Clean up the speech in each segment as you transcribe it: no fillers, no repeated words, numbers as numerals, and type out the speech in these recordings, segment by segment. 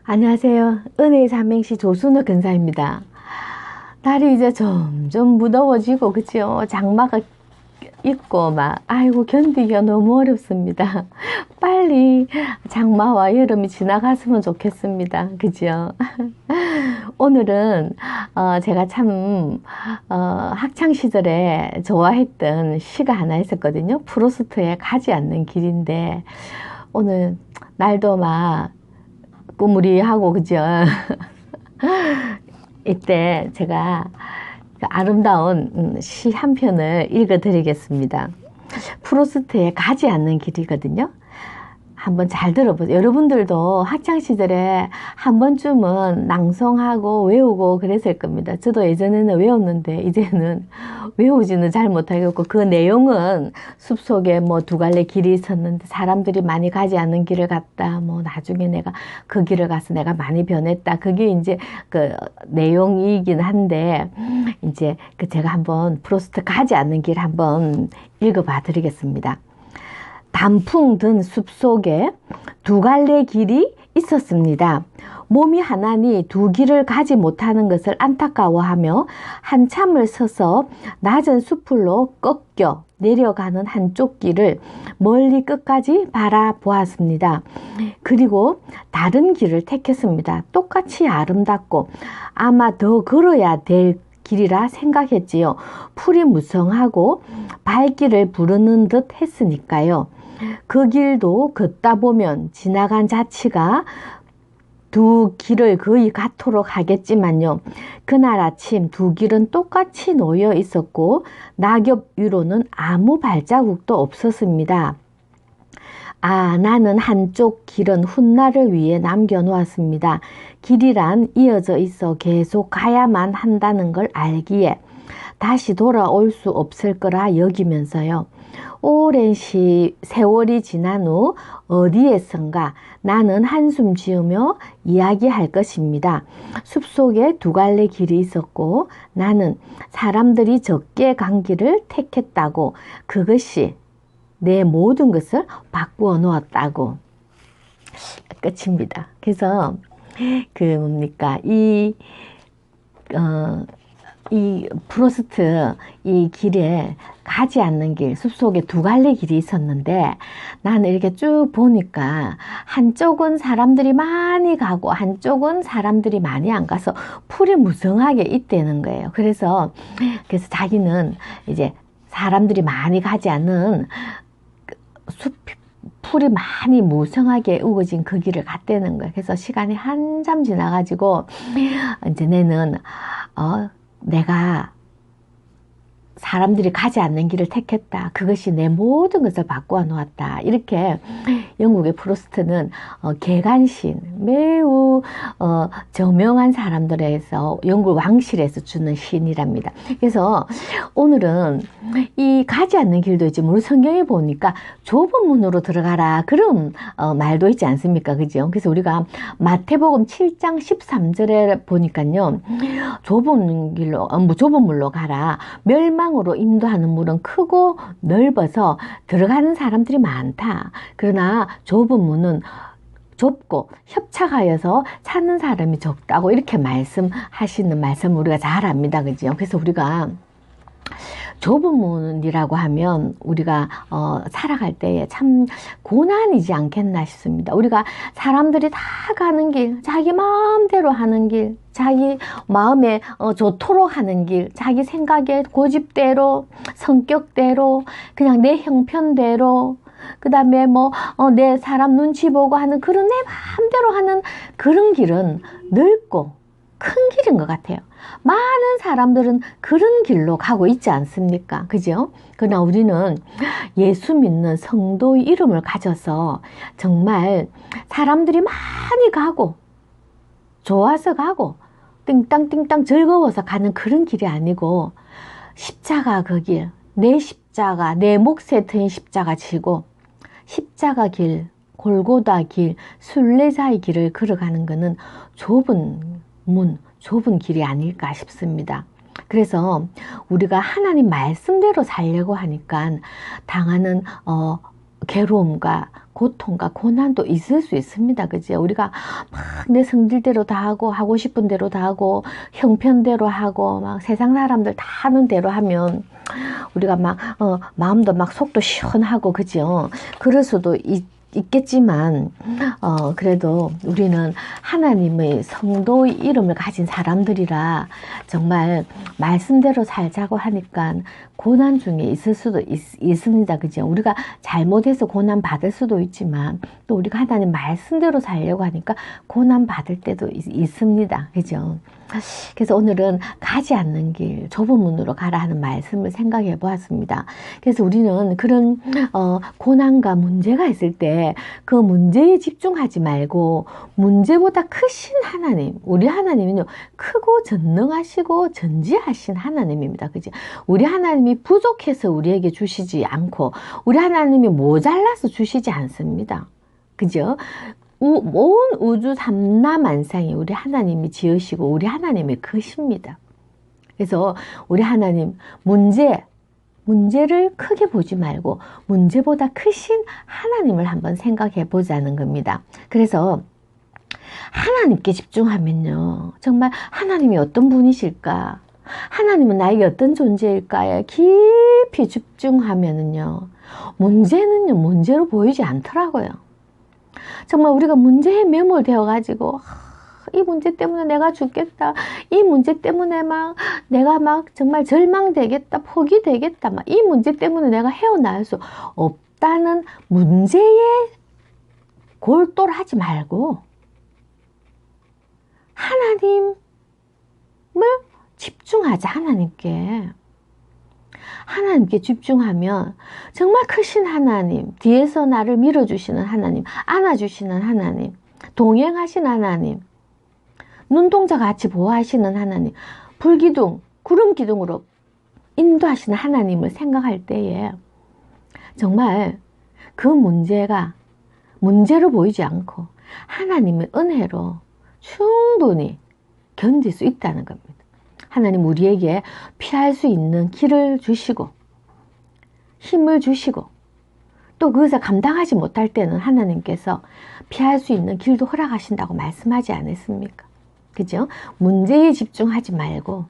안녕하세요. 은혜의 삼행시 조순우 근사입니다. 날이 이제 점점 무더워지고, 그치요? 장마가 있고, 아이고, 견디기가 너무 어렵습니다. 빨리 장마와 여름이 지나갔으면 좋겠습니다. 그죠? 오늘은, 제가 참, 학창시절에 좋아했던 시가 하나 있었거든요. 프로스트의 가지 않는 길인데, 오늘 날도 꾸무리하고, 그죠? 이때 제가 아름다운 시 한 편을 읽어 드리겠습니다. 프로스트의 가지 않는 길이거든요. 한번 잘 들어보세요. 여러분들도 학창시절에 한 번쯤은 낭송하고 외우고 그랬을 겁니다. 저도 예전에는 외웠는데 이제는 외우지는 잘 못하겠고, 그 내용은 숲속에 두 갈래 길이 있었는데 사람들이 많이 가지 않는 길을 갔다. 나중에 내가 그 길을 가서 내가 많이 변했다. 그게 이제 그 내용이긴 한데, 이제 제가 한번 프로스트 가지 않는 길 한번 읽어봐 드리겠습니다. 단풍 든 숲속에 두 갈래 길이 있었습니다. 몸이 하나니 두 길을 가지 못하는 것을 안타까워하며 한참을 서서 낮은 숲으로 꺾여 내려가는 한쪽 길을 멀리 끝까지 바라보았습니다. 그리고 다른 길을 택했습니다. 똑같이 아름답고 아마 더 걸어야 될 길이라 생각했지요. 풀이 무성하고 발길을 부르는 듯 했으니까요. 그 길도 걷다 보면 지나간 자치가 두 길을 거의 같도록 하겠지만요. 그날 아침 두 길은 똑같이 놓여 있었고 낙엽 위로는 아무 발자국도 없었습니다. 나는 한쪽 길은 훗날을 위해 남겨놓았습니다. 길이란 이어져 있어 계속 가야만 한다는 걸 알기에 다시 돌아올 수 없을 거라 여기면서요. 오랜 세월이 지난 후 어디에선가 나는 한숨 지으며 이야기할 것입니다. 숲속에 두 갈래 길이 있었고 나는 사람들이 적게 간 길을 택했다고, 그것이 내 모든 것을 바꾸어 놓았다고. 끝입니다. 그래서 이 프로스트 이 길에 가지 않는 길, 숲속에 두 갈래 길이 있었는데 나는 이렇게 쭉 보니까 한쪽은 사람들이 많이 가고 한쪽은 사람들이 많이 안 가서 풀이 무성하게 있다는 거예요. 그래서 자기는 이제 사람들이 많이 가지 않는 풀이 많이 무성하게 우거진 그 길을 갔다는 거예요. 그래서 시간이 한참 지나가지고 이제 내가 사람들이 가지 않는 길을 택했다. 그것이 내 모든 것을 바꾸어 놓았다. 이렇게 영국의 프로스트는 개간신, 매우 저명한 사람들에서 영국 왕실에서 주는 시인이랍니다. 그래서 오늘은 이 가지 않는 길도 있지만 우리 성경에 보니까 좁은 문으로 들어가라, 그런 말도 있지 않습니까? 그죠? 그래서 우리가 마태복음 7장 13절에 보니까요, 좁은 물로 가라. 멸망으로 인도하는 문은 크고 넓어서 들어가는 사람들이 많다. 그러나 좁은 문은 좁고 협착하여서 찾는 사람이 적다고, 이렇게 말씀하시는 말씀 우리가 잘 압니다. 그죠? 그래서 우리가 좁은 문이라고 하면 우리가 살아갈 때에 참 고난이지 않겠나 싶습니다. 우리가 사람들이 다 가는 길, 자기 마음대로 하는 길, 자기 마음에 좋도록 하는 길, 자기 생각의 고집대로, 성격대로, 그냥 내 형편대로, 그 다음에 내 사람 눈치 보고 하는 그런 내 마음대로 하는 그런 길은 넓고 큰 길인 것 같아요. 많은 사람들은 그런 길로 가고 있지 않습니까? 그죠? 그러나 우리는 예수 믿는 성도의 이름을 가져서 정말 사람들이 많이 가고 좋아서 가고 띵땅띵땅 즐거워서 가는 그런 길이 아니고, 십자가 그 길, 내 십자가, 내 몫에 트인 십자가 지고 십자가 길, 골고다 길, 순례자의 길을 걸어가는 것은 좁은 문, 좁은 길이 아닐까 싶습니다. 그래서 우리가 하나님 말씀대로 살려고 하니까 당하는 괴로움과 고통과 고난도 있을 수 있습니다. 그죠? 우리가 막 내 성질대로 다 하고 싶은 대로 다 하고, 형편대로 하고, 막 세상 사람들 다 하는 대로 하면, 우리가 막, 마음도 막 속도 시원하고, 그죠? 그럴 수도 있겠지만, 그래도 우리는 하나님의 성도의 이름을 가진 사람들이라 정말 말씀대로 살자고 하니까 고난 중에 있을 수도 있습니다. 그죠? 우리가 잘못해서 고난 받을 수도 있지만 또 우리가 하나님 말씀대로 살려고 하니까 고난 받을 때도 있습니다. 그죠? 그래서 오늘은 가지 않는 길, 좁은 문으로 가라 하는 말씀을 생각해 보았습니다. 그래서 우리는 그런 고난과 문제가 있을 때 그 문제에 집중하지 말고 문제보다 크신 하나님, 우리 하나님은요 크고 전능하시고 전지하신 하나님입니다. 그죠? 우리 하나님이 부족해서 우리에게 주시지 않고 우리 하나님이 모자라서 주시지 않습니다. 그죠? 온 우주 삼라만상이 우리 하나님이 지으시고 우리 하나님의 것입니다. 그래서 우리 하나님 문제를 크게 보지 말고 문제보다 크신 하나님을 한번 생각해 보자는 겁니다. 그래서 하나님께 집중하면요, 정말 하나님이 어떤 분이실까, 하나님은 나에게 어떤 존재일까에 깊이 집중하면은요, 문제는요 문제로 보이지 않더라고요. 정말 우리가 문제에 매몰되어 가지고 이 문제 때문에 내가 죽겠다, 이 문제 때문에 내가 정말 절망되겠다, 포기되겠다, 이 문제 때문에 내가 헤어나올 수 없다는 문제에 골똘하지 말고 하나님을 집중하자. 하나님께 집중하면 정말 크신 하나님, 뒤에서 나를 밀어주시는 하나님, 안아주시는 하나님, 동행하신 하나님, 눈동자 같이 보호하시는 하나님, 불기둥, 구름기둥으로 인도하시는 하나님을 생각할 때에 정말 그 문제가 문제로 보이지 않고 하나님의 은혜로 충분히 견딜 수 있다는 겁니다. 하나님 우리에게 피할 수 있는 길을 주시고 힘을 주시고 또 그것을 감당하지 못할 때는 하나님께서 피할 수 있는 길도 허락하신다고 말씀하지 않았습니까? 그죠? 문제에 집중하지 말고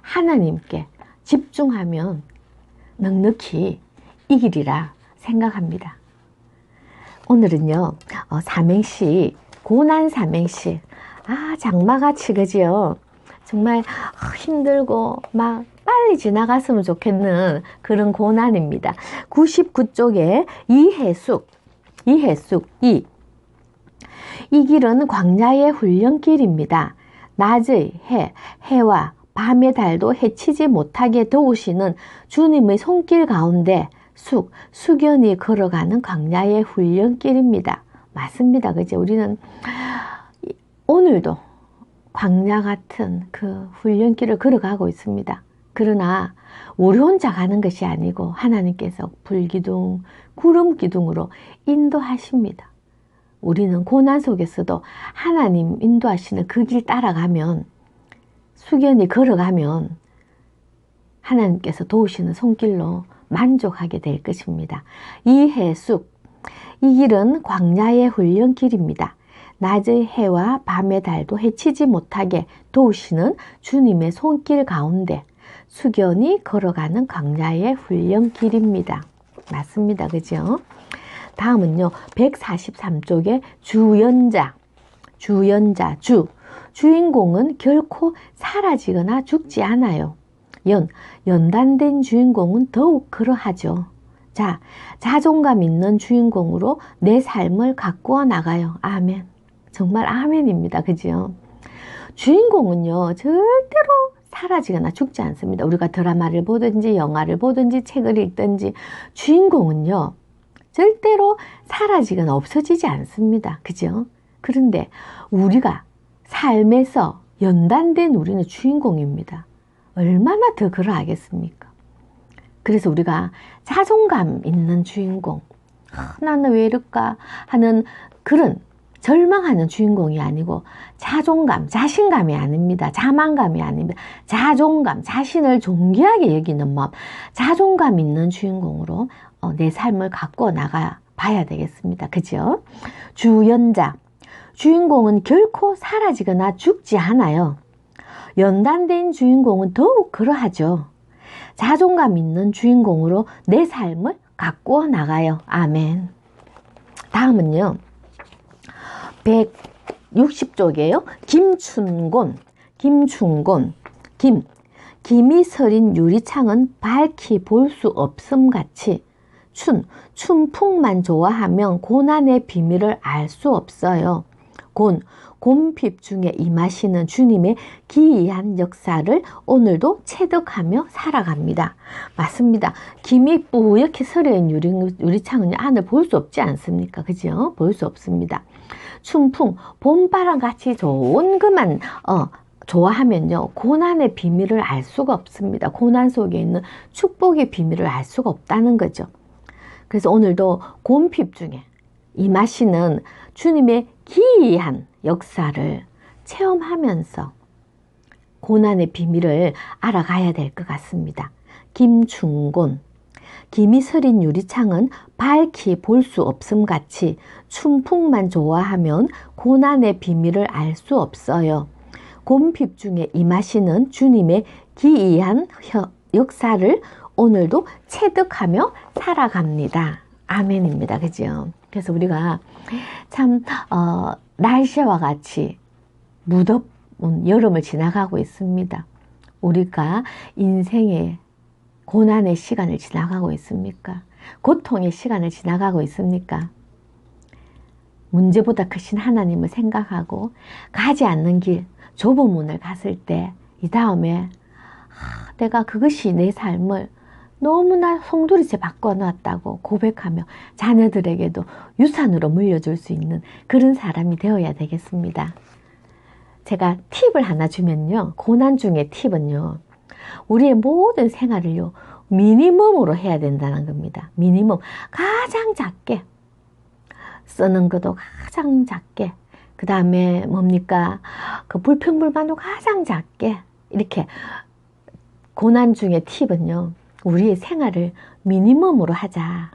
하나님께 집중하면 넉넉히 이기리라 생각합니다. 오늘은요, 삼행시, 고난 삼행시. 장마같이, 그지요? 정말 힘들고 빨리 지나갔으면 좋겠는 그런 고난입니다. 99쪽에 이해숙. 이 길은 광야의 훈련길입니다. 낮의 해와 밤의 달도 해치지 못하게 도우시는 주님의 손길 가운데 숙연히 걸어가는 광야의 훈련길입니다. 맞습니다. 그죠? 우리는 오늘도 광야 같은 그 훈련길을 걸어가고 있습니다. 그러나 우리 혼자 가는 것이 아니고 하나님께서 불기둥, 구름기둥으로 인도하십니다. 우리는 고난 속에서도 하나님 인도하시는 그 길 따라가면, 숙연히 걸어가면 하나님께서 도우시는 손길로 만족하게 될 것입니다. 이해숙. 이 길은 광야의 훈련길입니다. 낮의 해와 밤의 달도 해치지 못하게 도우시는 주님의 손길 가운데 숙연히 걸어가는 광야의 훈련길입니다. 맞습니다. 그죠? 다음은요, 143쪽에 주인공은 결코 사라지거나 죽지 않아요. 연단된 주인공은 더욱 그러하죠. 자, 자존감 있는 주인공으로 내 삶을 가꾸어 나가요. 아멘. 정말 아멘입니다. 그죠? 주인공은요, 절대로 사라지거나 죽지 않습니다. 우리가 드라마를 보든지 영화를 보든지 책을 읽든지 주인공은요, 절대로 사라지거나 없어지지 않습니다. 그죠? 그런데 우리가 삶에서 연단된 우리는 주인공입니다. 얼마나 더 그러하겠습니까? 그래서 우리가 자존감 있는 주인공, 나는 왜 이럴까 하는 그런 절망하는 주인공이 아니고 자존감, 자신감이 아닙니다. 자만감이 아닙니다. 자존감, 자신을 존귀하게 여기는 마음, 자존감 있는 주인공으로 내 삶을 갖고 나가 봐야 되겠습니다. 그죠? 주연자, 주인공은 결코 사라지거나 죽지 않아요. 연단된 주인공은 더욱 그러하죠. 자존감 있는 주인공으로 내 삶을 갖고 나가요. 아멘. 다음은요. 160쪽이에요. 김춘곤. 김이 서린 유리창은 밝히 볼 수 없음 같이 춘풍만 좋아하면 고난의 비밀을 알 수 없어요. 곰핍 중에 임하시는 주님의 기이한 역사를 오늘도 체득하며 살아갑니다. 맞습니다. 김이 뿌옇게 서려인 유리창은 안을 볼 수 없지 않습니까? 그죠? 볼 수 없습니다. 춘풍, 봄바람 같이 좋은 것만 좋아하면요, 고난의 비밀을 알 수가 없습니다. 고난 속에 있는 축복의 비밀을 알 수가 없다는 거죠. 그래서 오늘도 곰핍 중에 임하시는 주님의 기이한 역사를 체험하면서 고난의 비밀을 알아가야 될 것 같습니다. 김춘곤. 김이 서린 유리창은 밝히 볼 수 없음 같이 춘풍만 좋아하면 고난의 비밀을 알 수 없어요. 곰핍 중에 임하시는 주님의 기이한 역사를 오늘도 체득하며 살아갑니다. 아멘입니다. 그죠? 그래서 우리가 참 날씨와 같이 무덥은 여름을 지나가고 있습니다. 우리가 인생의 고난의 시간을 지나가고 있습니까? 고통의 시간을 지나가고 있습니까? 문제보다 크신 하나님을 생각하고 가지 않는 길, 좁은 문을 갔을 때 이 다음에 내가 그것이 내 삶을 너무나 송두리째 바꿔놨다고 고백하며 자녀들에게도 유산으로 물려줄 수 있는 그런 사람이 되어야 되겠습니다. 제가 팁을 하나 주면요. 고난 중에 팁은요. 우리의 모든 생활을요. 미니멈으로 해야 된다는 겁니다. 미니멈. 가장 작게. 쓰는 것도 가장 작게. 그 다음에 뭡니까? 그 불평불만도 가장 작게. 이렇게 고난 중에 팁은요. 우리의 생활을 미니멈으로 하자.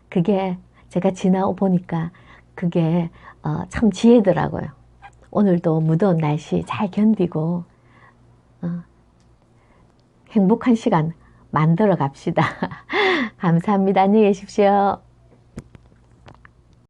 그게 제가 지나고 보니까 그게 참 지혜더라고요. 오늘도 무더운 날씨 잘 견디고 행복한 시간 만들어 갑시다. 감사합니다. 안녕히 계십시오.